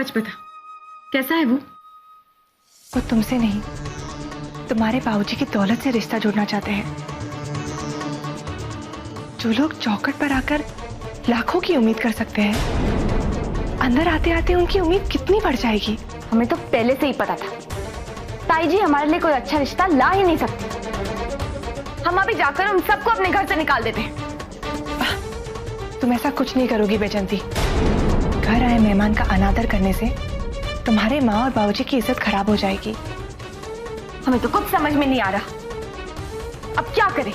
सच बता, कैसा है वो? वो तुमसे नहीं, तुम्हारे बाबूजी की दौलत से रिश्ता जोड़ना चाहते हैं। जो लोग चौखट पर आकर लाखों की उम्मीद कर सकते हैं, अंदर आते आते उनकी उम्मीद कितनी बढ़ जाएगी। हमें तो पहले से ही पता था, ताई जी हमारे लिए कोई अच्छा रिश्ता ला ही नहीं सकती। हम अभी जाकर उन सबको अपने घर से निकाल देते हैं। तुम ऐसा कुछ नहीं करोगी बैजंती। घर आए मेहमान का अनादर करने से तुम्हारे माँ और बाबूजी की इज्जत खराब हो जाएगी। हमें तो कुछ समझ में नहीं आ रहा, अब क्या करें?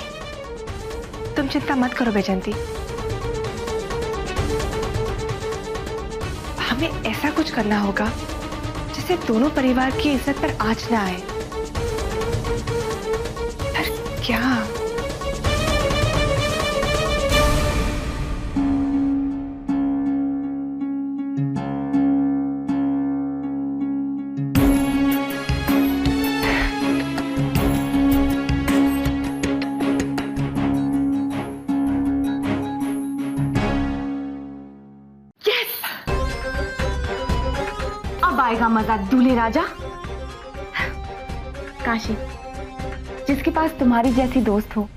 तुम चिंता मत करो बैजंती, हमें ऐसा कुछ करना होगा जिससे दोनों परिवार की इज्जत पर आंच ना आए। पर क्या? अब आएगा मजा दूल्हे राजा। काशी, जिसके पास तुम्हारी जैसी दोस्त हो,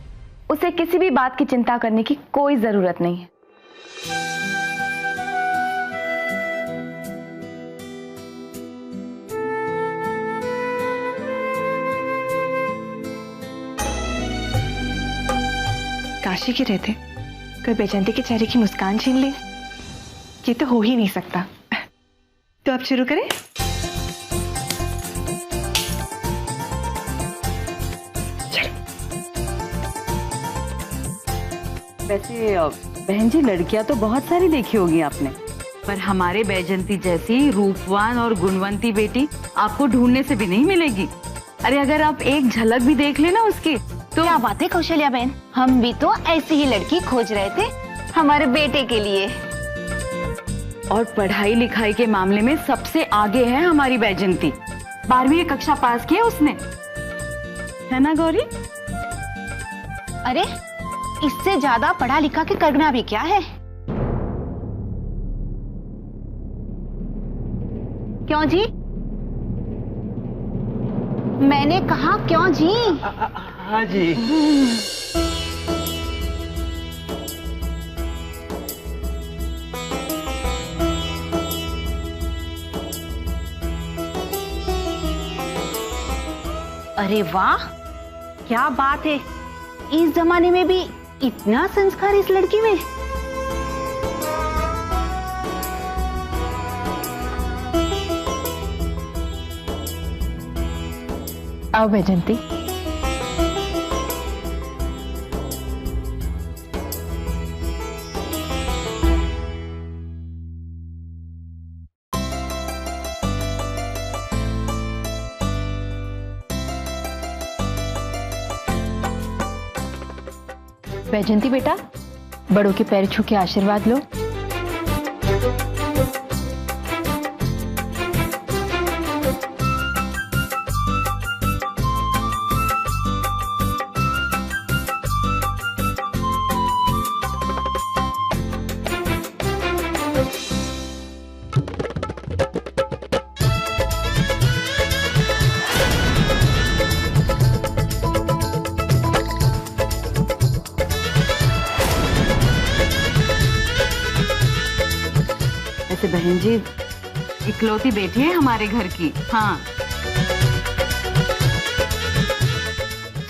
उसे किसी भी बात की चिंता करने की कोई जरूरत नहीं है। काशी के रहते कोई बैजंती के चेहरे की मुस्कान छीन ले, ये तो हो ही नहीं सकता। तो अब शुरू करें? वैसे बहन जी, लड़कियां तो बहुत सारी देखी होगी आपने, पर हमारे बैजंती जैसी रूपवान और गुणवंती बेटी आपको ढूंढने से भी नहीं मिलेगी। अरे अगर आप एक झलक भी देख लेना उसकी तो। क्या बात है कौशल्या बहन, हम भी तो ऐसी ही लड़की खोज रहे थे हमारे बेटे के लिए। और पढ़ाई लिखाई के मामले में सबसे आगे है हमारी बैजंती। 12वीं कक्षा पास किया उसने, है ना गौरी? अरे इससे ज्यादा पढ़ा लिखा के करना भी क्या है? क्यों जी? मैंने कहा क्यों जी? हाँ जी। अरे वाह, क्या बात है! इस जमाने में भी इतना संस्कार इस लड़की में। आओ बैजंती। बैजंती बेटा, बड़ों के पैर छू के आशीर्वाद लो। ऐसे बहन जी इकलौती बेटी है हमारे घर की। हाँ,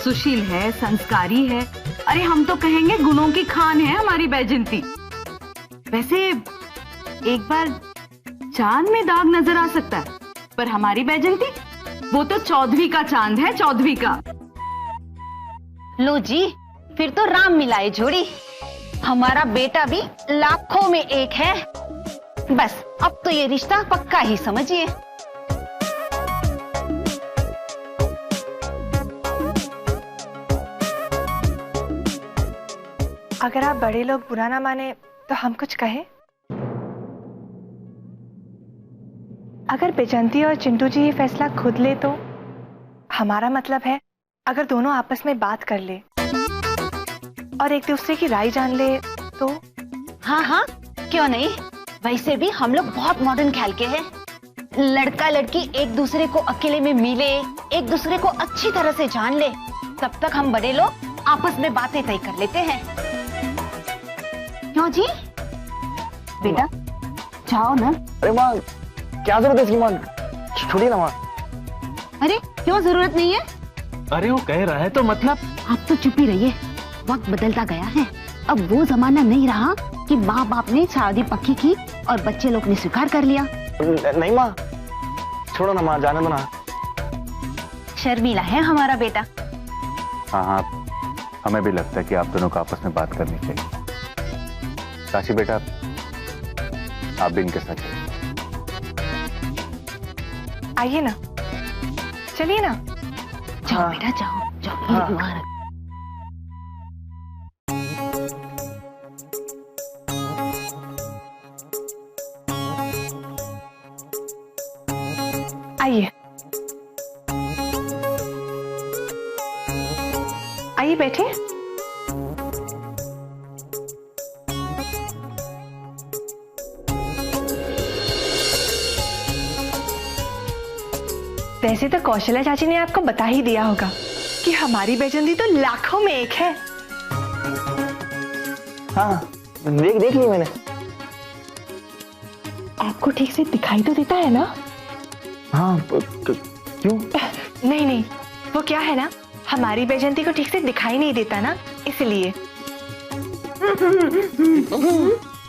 सुशील है, संस्कारी है। अरे हम तो कहेंगे गुणों की खान है हमारी बैजंती। वैसे एक बार चांद में दाग नजर आ सकता है, पर हमारी बैजंती वो तो 14वीं का चांद है, 14वीं का। लो जी, फिर तो राम मिलाए जोड़ी। हमारा बेटा भी लाखों में एक है। बस अब तो ये रिश्ता पक्का ही समझिए। अगर आप बड़े लोग बुरा ना माने तो हम कुछ कहें? अगर बैजंती और चिंटू जी ये फैसला खुद ले तो हमारा मतलब है, अगर दोनों आपस में बात कर ले और एक दूसरे की राय जान ले तो। हाँ हाँ, क्यों नहीं। वैसे भी हम लोग बहुत मॉडर्न ख्याल के हैं। लड़का लड़की एक दूसरे को अकेले में मिले, एक दूसरे को अच्छी तरह से जान ले, तब तक हम बड़े लोग आपस में बातें तय कर लेते हैं। क्यों जी? बेटा जाओ ना। अरे माँ, क्या जरूरत है इसकी माँ? छोड़िए ना माँ। अरे क्यों जरूरत नहीं है? अरे वो कह रहा है तो मतलब। आप तो चुप ही रहिए। वक्त बदलता गया है, अब वो जमाना नहीं रहा कि माँ बाप ने शादी पक्की की और बच्चे लोग ने स्वीकार कर लिया। नहीं माँ, छोड़ो ना माँ, जाने दो ना। शर्मीला है हमारा बेटा। हाँ हाँ, हमें भी लगता है कि आप दोनों को आपस में बात करनी चाहिए। काशी बेटा, आप भी इनके साथ चलिए। आइए ना, चलिए ना। जाओ बेटा जाओ जाओ। हाँ। मुबारक। आइए आइए, बैठिए। वैसे तो कौशल्या चाची ने आपको बता ही दिया होगा कि हमारी बैजंती तो लाखों में एक है। हाँ, देख ली मैंने। आपको ठीक से दिखाई तो देता है ना? हाँ, क्यों? नहीं नहीं, वो क्या है ना, हमारी बैजंती को ठीक से दिखाई नहीं देता ना, इसलिए।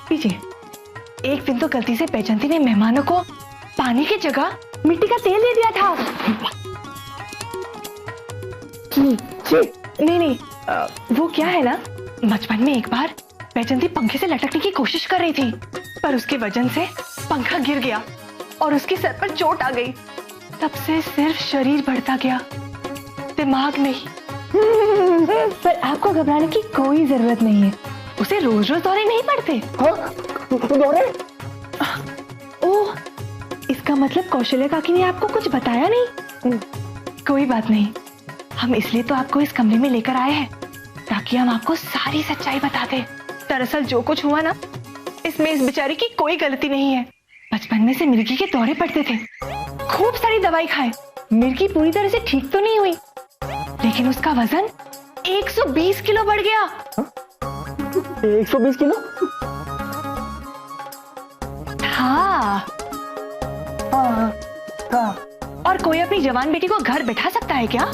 पीछे एक दिन तो गलती से बैजंती ने मेहमानों को पानी की जगह मिट्टी का तेल दे दिया था। नहीं नहीं, वो क्या है ना, बचपन में एक बार बैजंती पंखे से लटकने की कोशिश कर रही थी, पर उसके वजन से पंखा गिर गया और उसके सर पर चोट आ गई। तब से सिर्फ शरीर बढ़ता गया, दिमाग नहीं। पर आपको घबराने की कोई जरूरत नहीं है, उसे रोज रोज दौरे नहीं पड़ते। दौरे? ओह, इसका मतलब कौशल्या काकी ने आपको कुछ बताया नहीं? कोई बात नहीं, हम इसलिए तो आपको इस कमरे में लेकर आए हैं ताकि हम आपको सारी सच्चाई बता दें। दरअसल जो कुछ हुआ ना, इसमें इस बेचारी की कोई गलती नहीं है। बचपन में से मिर्गी के दौरे पड़ते थे, खूब सारी दवाई खाए, मिर्गी पूरी तरह से ठीक तो नहीं हुई, लेकिन उसका वजन 120 किलो बढ़ गया। 120 किलो? हाँ। और कोई अपनी जवान बेटी को घर बैठा सकता है क्या?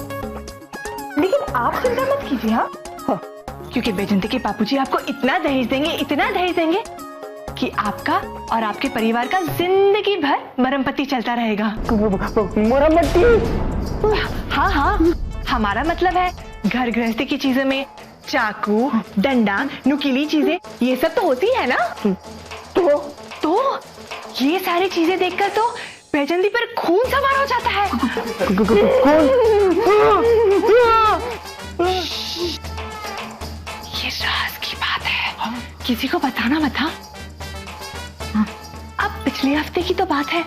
लेकिन आप चिंता मत कीजिए। हाँ, क्योंकि बैजंती के बापूजी आपको इतना दहेज देंगे, इतना दहेज देंगे कि आपका और आपके परिवार का जिंदगी भर मरमपट्टी चलता रहेगा। मरम्मती? हाँ हाँ, हमारा मतलब है घर गृहस्थी की चीजों में चाकू, डंडा, नुकीली चीजें, ये सब तो होती है ना। तो ये सारी चीजें देखकर तो बैजंती पर खून सवार हो जाता है। ये राज की बात है, किसी को बताना मत। हाँ, अब पिछले हफ्ते की तो बात है,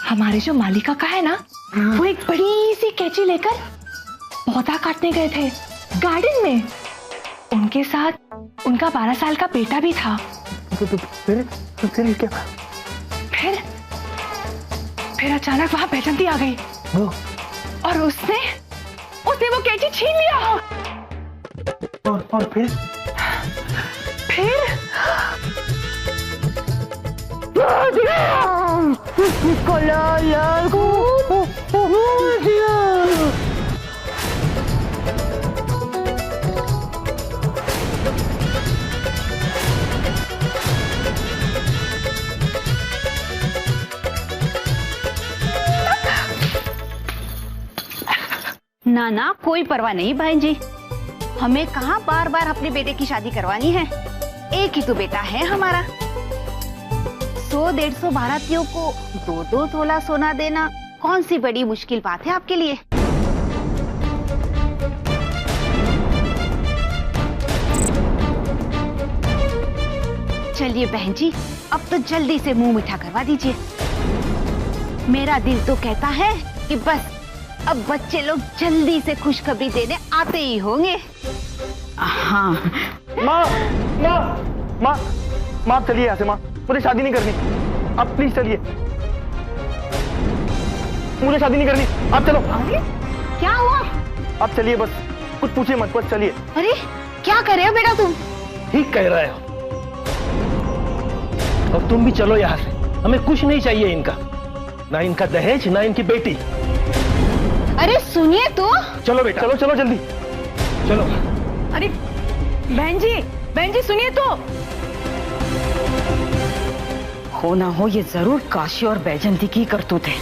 हमारे जो माली काका है ना, वो एक बड़ी सी कैंची लेकर पौधा काटने गए थे गार्डन में। उनके साथ उनका 12 साल का बेटा भी था। फिर क्या? फिर अचानक वहां बैजंती आ गई और उसने वो कैंची छीन लिया। और फिर ना ना, कोई परवाह नहीं बहन जी, हमें कहाँ बार बार अपने बेटे की शादी करवानी है। एक ही तो बेटा है हमारा। 100-150 भारतीयों को 2-2 तोला सोना देना कौन सी बड़ी मुश्किल बात है आपके लिए। चलिए बहन जी, अब तो जल्दी से मुंह मीठा करवा दीजिए। मेरा दिल तो कहता है कि बस अब बच्चे लोग जल्दी से खुशखबरी देने आते ही होंगे। हाँ। माँ चलिए यहाँ से। माँ, मुझे शादी नहीं करनी, आप प्लीज चलिए। मुझे शादी नहीं करनी। आप चलो, अरे क्या हुआ? आप चलिए, बस कुछ पूछिए मत, बस चलिए। अरे क्या कर रहे हो बेटा तुम? ठीक कह रहे हो। और तुम भी चलो यहाँ से, हमें कुछ नहीं चाहिए इनका, ना इनका दहेज ना इनकी बेटी। अरे सुनिए तो। चलो बेटा, चलो चलो जल्दी। चलो। अरे बहन जी सुनिए तो। हो ना हो ये जरूर काशी और बैजंती की करतूत है।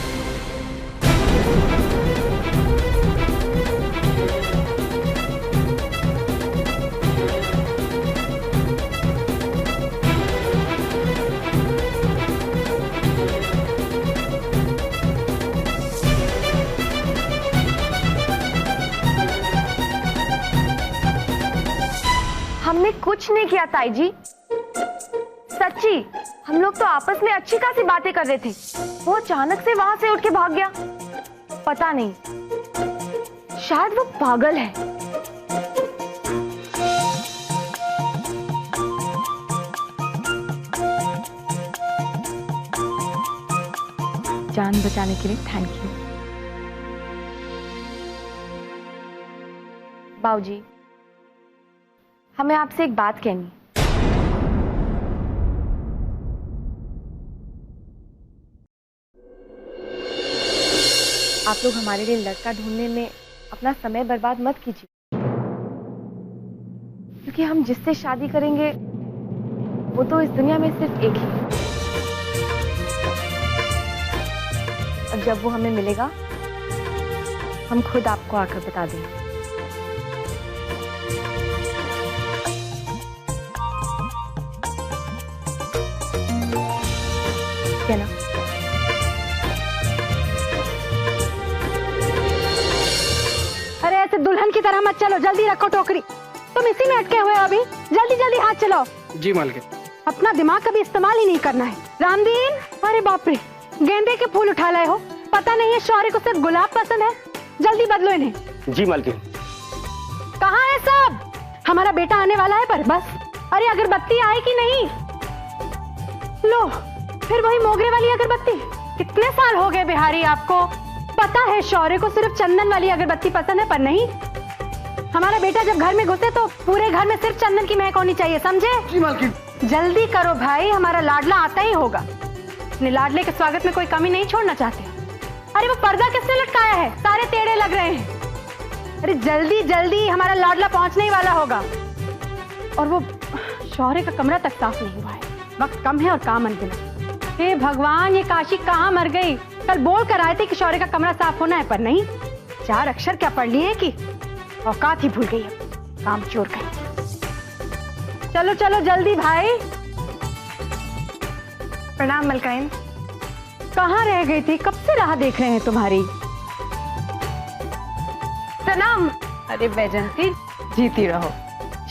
हमने कुछ नहीं किया ताई जी, सच्ची। हम लोग तो आपस में अच्छी खासी बातें कर रहे थे, वो अचानक से वहां से उठ के भाग गया। पता नहीं, शायद वो पागल है। जान बचाने के लिए थैंक यू बाबूजी। हमें आपसे एक बात कहनी है। आप लोग हमारे लिए लड़का ढूंढने में अपना समय बर्बाद मत कीजिए, क्योंकि हम जिससे शादी करेंगे वो तो इस दुनिया में सिर्फ एक ही है। और जब वो हमें मिलेगा हम खुद आपको आकर बता देंगे। क्या ना? अरे ऐसे दुल्हन की तरह मत चलो, जल्दी रखो टोकरी। तुम इसी में अटके हुए हो अभी, जल्दी जल्दी हाथ चलाओ। जी मालकिन। अपना दिमाग कभी इस्तेमाल ही नहीं करना है। रामदीन, अरे बाप रे, गेंदे के फूल उठा लाए हो। पता नहीं है शौर्य को सिर्फ गुलाब पसंद है। जल्दी बदलो इन्हें। जी मालकिन। कहाँ है सब? हमारा बेटा आने वाला है पर बस। अरे अगरबत्ती आई कि नहीं? लो, फिर वही मोगरे वाली अगरबत्ती। कितने साल हो गए बिहारी आपको? पता है शौर्य को सिर्फ चंदन वाली अगरबत्ती पसंद है, पर नहीं, हमारा बेटा जब घर में घुसे तो पूरे घर में सिर्फ चंदन की महक होनी चाहिए, समझे? जी मालकिन। जल्दी करो भाई, हमारा लाडला आता ही होगा। अपने लाडले के स्वागत में कोई कमी नहीं छोड़ना चाहते। अरे वो पर्दा किसने लटकाया है? सारे टेढ़े लग रहे हैं। अरे जल्दी जल्दी, हमारा लाडला पहुंचने ही वाला होगा। और वो शौर्य का कमरा तक साफ नहीं हुआ है। वक्त कम है और काम अनगिनत। हे भगवान, ये काशी कहाँ मर गई? कल बोल कर आए थे कि शौर्य का कमरा साफ होना है, पर नहीं। 4 अक्षर क्या पढ़ लिए कि औकात ही भूल गई है, काम चोर गई। चलो चलो जल्दी भाई। प्रणाम मलकाइन। कहाँ रह गई थी? कब से राह देख रहे हैं तुम्हारी। प्रणाम। अरे बैजंती, जीती रहो।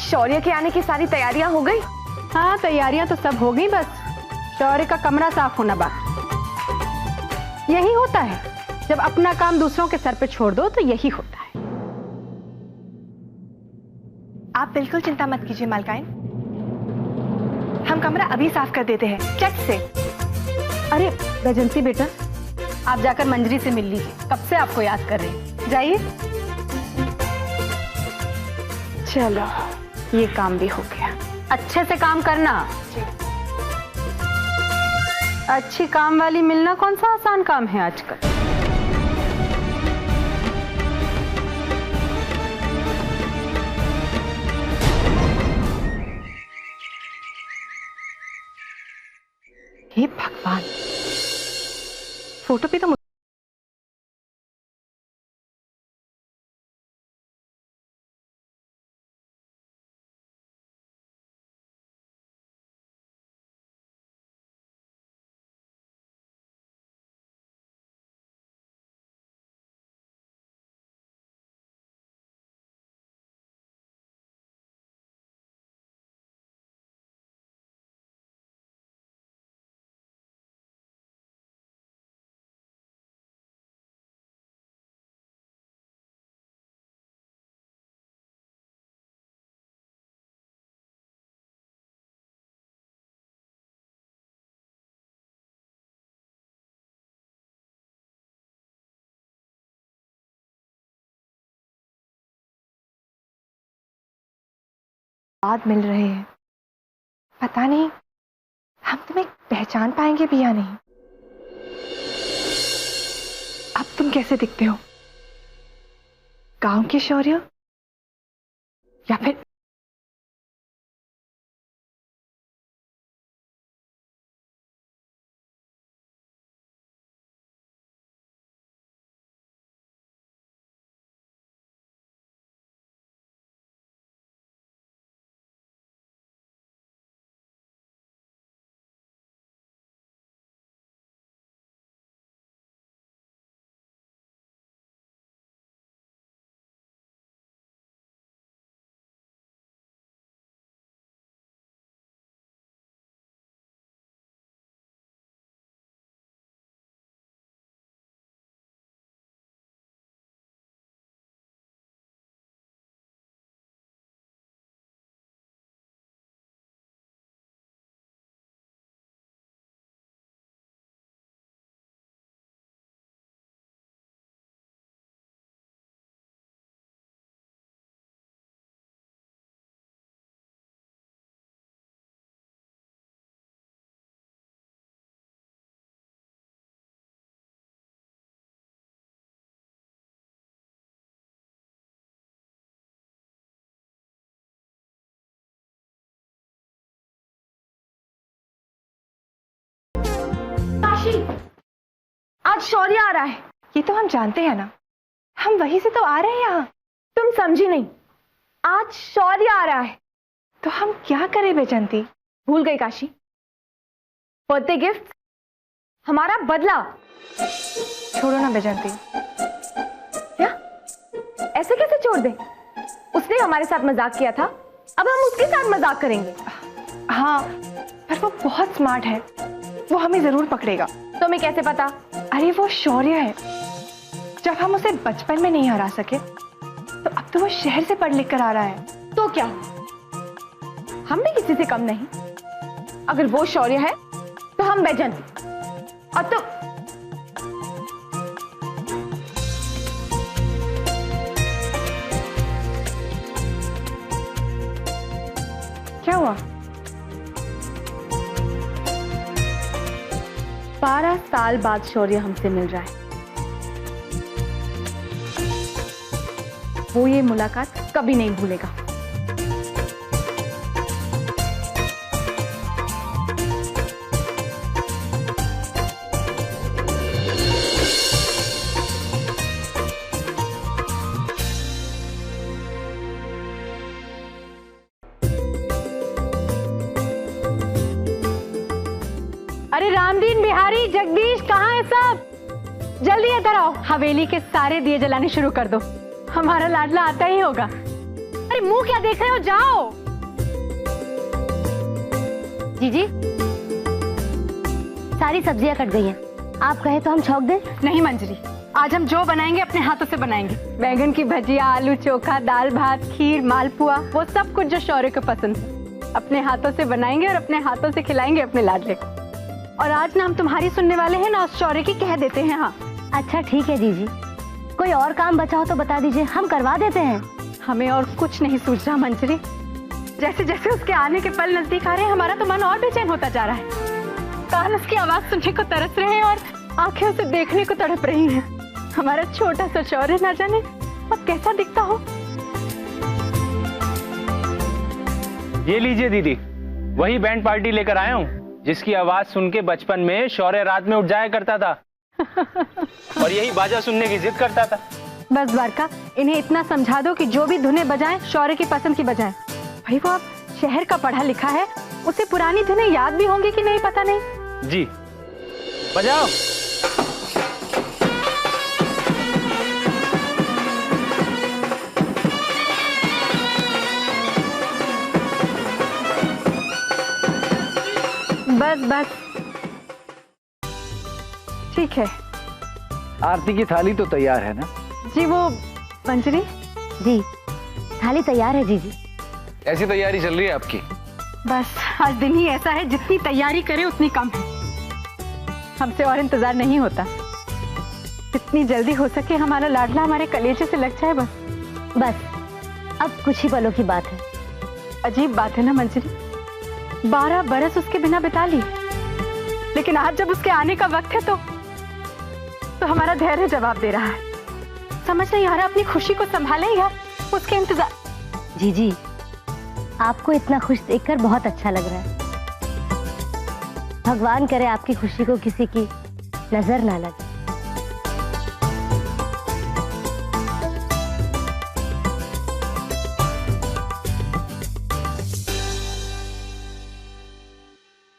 शौर्य के आने की सारी तैयारियां हो गई? हाँ, तैयारियां तो सब हो गई, बस शौर्य का कमरा साफ होना बाकी। यही होता है, जब अपना काम दूसरों के सर पे छोड़ दो तो यही होता है। आप बिल्कुल चिंता मत कीजिए मालकाइन, हम कमरा अभी साफ कर देते हैं, चट से। अरे बैजंती बेटा, आप जाकर मंजरी से मिल लीजिए, कब से आपको याद कर रहे हैं। जाइए। चलो, ये काम भी हो गया। अच्छे से काम करना। अच्छी काम वाली मिलना कौन सा आसान काम है आजकल। हे भगवान, फोटो पे तो बाद मिल रहे हैं, पता नहीं हम तुम्हें पहचान पाएंगे भी या नहीं। अब तुम कैसे दिखते हो? गांव के शौर्य या फिर आज शौर्य आ रहा है। ये तो हम जानते हैं ना, हम वहीं से तो आ रहे हैं यहाँ। तुम समझी नहीं, आज शौर्य आ रहा है। तो हम क्या करें बेजंती? भूल गई काशी? बर्थडे गिफ्ट, हमारा बदला। छोड़ो ना बेजंती। क्या? ऐसे कैसे छोड़ दे? उसने हमारे साथ मजाक किया था, अब हम उसके साथ मजाक करेंगे। हाँ, पर वो बहुत स्मार्ट है, वो हमें जरूर पकड़ेगा। तुम्हें कैसे पता? अरे वो शौर्य है, जब हम उसे बचपन में नहीं हरा सके तो अब तो वो शहर से पढ़ लिख कर आ रहा है। तो क्या, हम भी किसी से कम नहीं। अगर वो शौर्य है तो हम बैजंती। और तो क्या हुआ? 12 साल बाद शौर्य हमसे मिल रहा है। वो ये मुलाकात कभी नहीं भूलेगा। अरे रामदीन, बिहारी, जगदीश, कहाँ है सब? जल्दी इधर आओ। हवेली के सारे दिए जलाने शुरू कर दो, हमारा लाडला आता ही होगा। अरे मुंह क्या देख रहे हो, जाओ। जीजी, सारी सब्जियां कट गई हैं। आप कहे तो हम छौंक दें? नहीं मंजरी, आज हम जो बनाएंगे अपने हाथों से बनाएंगे। बैगन की भजिया, आलू चोखा, दाल भात, खीर, मालपुआ, वो सब कुछ जो शौर्य को पसंद है अपने हाथों से बनाएंगे और अपने हाथों से खिलाएंगे अपने लाडले को। और आज ना हम तुम्हारी सुनने वाले हैं ना उस शौर्य की कह देते हैं। हाँ अच्छा ठीक है जीजी, कोई और काम बचा हो तो बता दीजिए, हम करवा देते हैं। हमें और कुछ नहीं सूझ रहा मंजरी। जैसे जैसे उसके आने के पल नजदीक आ रहे हैं, हमारा तो मन और बेचैन होता जा रहा है। कान उसकी आवाज सुनने को तरस रहे हैं और आंखें उसे देखने को तड़प रही हैं। हमारा छोटा सा शौर्य ना जाने अब कैसा दिखता हो। ये लीजिए दीदी, वही बैंड पार्टी लेकर आया हूँ जिसकी आवाज सुन के बचपन में शौर्य रात में उठ जाया करता था और यही बाजा सुनने की जिद करता था। बस द्वारका, इन्हें इतना समझा दो कि जो भी धुनें बजाएं शौर्य की पसंद की बजाएं। भाई वो अब शहर का पढ़ा लिखा है, उसे पुरानी धुनें याद भी होंगी कि नहीं पता नहीं। जी बजाओ। बस बस ठीक है। आरती की थाली तो तैयार है ना? जी वो मंजरी जी, थाली तैयार है जीजी। ऐसी तैयारी चल रही है आपकी? बस आज दिन ही ऐसा है, जितनी तैयारी करे उतनी कम है। हमसे और इंतजार नहीं होता, जितनी जल्दी हो सके हमारा लाडला हमारे कलेजे से लग जाए बस। बस अब कुछ ही पलों की बात है, अजीब बात है ना मंजरी, 12 बरस उसके बिना बिता लिए, लेकिन आज जब उसके आने का वक्त है तो हमारा धैर्य जवाब दे रहा है। समझ नहीं आ रहा अपनी खुशी को संभालें या उसके इंतजार। जीजी, आपको इतना खुश देखकर बहुत अच्छा लग रहा है। भगवान करे आपकी खुशी को किसी की नजर ना लगे।